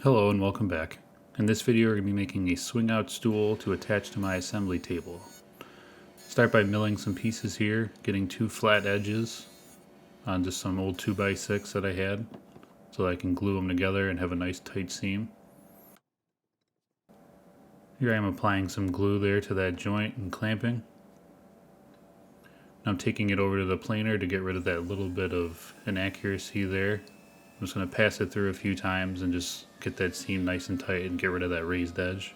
Hello and welcome back. In this video we're going to be making a swing out stool to attach to my assembly table. Start by milling some pieces here, getting two flat edges on just some old 2x6 that I had so that I can glue them together and have a nice tight seam. Here I am applying some glue there to that joint and clamping. Now I'm taking it over to the planer to get rid of that little bit of inaccuracy there. I'm just going to pass it through a few times and just get that seam nice and tight and get rid of that raised edge.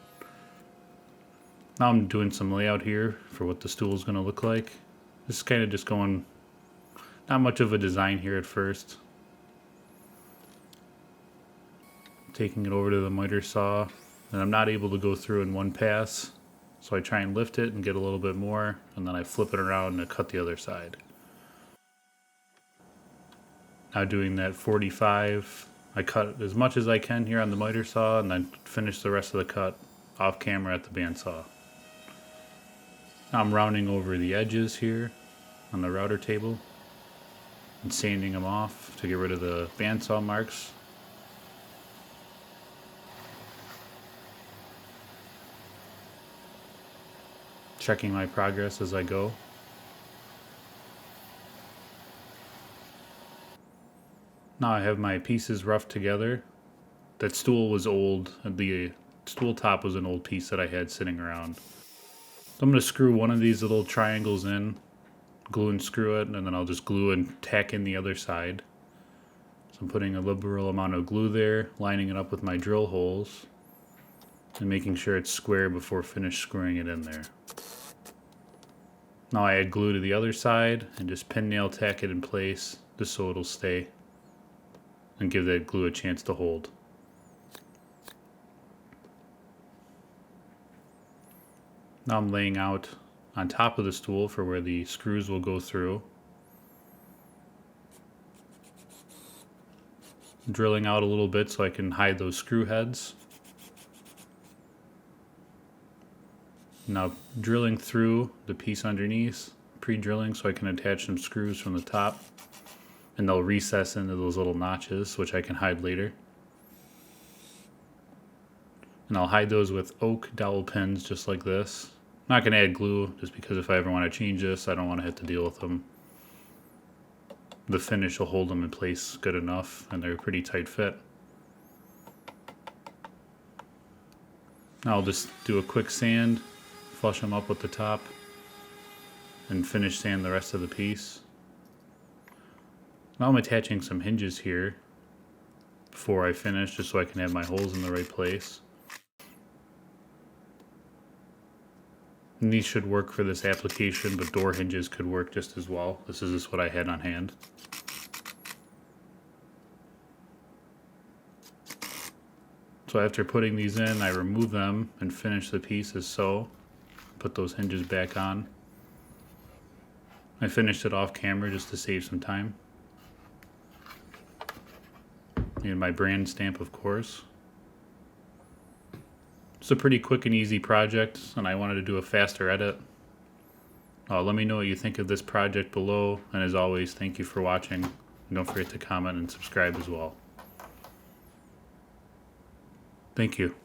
Now I'm doing some layout here for what the stool is going to look like. This is kind of just going, not much of a design here at first. Taking it over to the miter saw, and I'm not able to go through in one pass, so I try and lift it and get a little bit more, and then I flip it around and cut the other side. Now doing that 45, I cut as much as I can here on the miter saw and then finish the rest of the cut off camera at the bandsaw. Now I'm rounding over the edges here on the router table and sanding them off to get rid of the bandsaw marks. Checking my progress as I go. Now I have my pieces roughed together. That stool was old, the stool top was an old piece that I had sitting around. So I'm going to screw one of these little triangles in, glue and screw it, and then I'll just glue and tack in the other side. So I'm putting a liberal amount of glue there, lining it up with my drill holes, and making sure it's square before finish screwing it in there. Now I add glue to the other side and just pin nail tack it in place just so it'll stay and give that glue a chance to hold. Now I'm laying out on top of the stool for where the screws will go through. Drilling out a little bit so I can hide those screw heads. Now drilling through the piece underneath, pre-drilling so I can attach some screws from the top. And they'll recess into those little notches, which I can hide later. And I'll hide those with oak dowel pins just like this. I'm not going to add glue just because if I ever want to change this, I don't want to have to deal with them. The finish will hold them in place good enough, and they're a pretty tight fit. Now I'll just do a quick sand, flush them up with the top, and finish sand the rest of the piece. Now I'm attaching some hinges here before I finish, just so I can have my holes in the right place. And these should work for this application, but door hinges could work just as well. This is just what I had on hand. So after putting these in, I remove them and finish the piece as so. Put those hinges back on. I finished it off camera just to save some time. And my brand stamp, of course. It's a pretty quick and easy project, and I wanted to do a faster edit. Let me know what you think of this project below, and as always, thank you for watching. And don't forget to comment and subscribe as well. Thank you.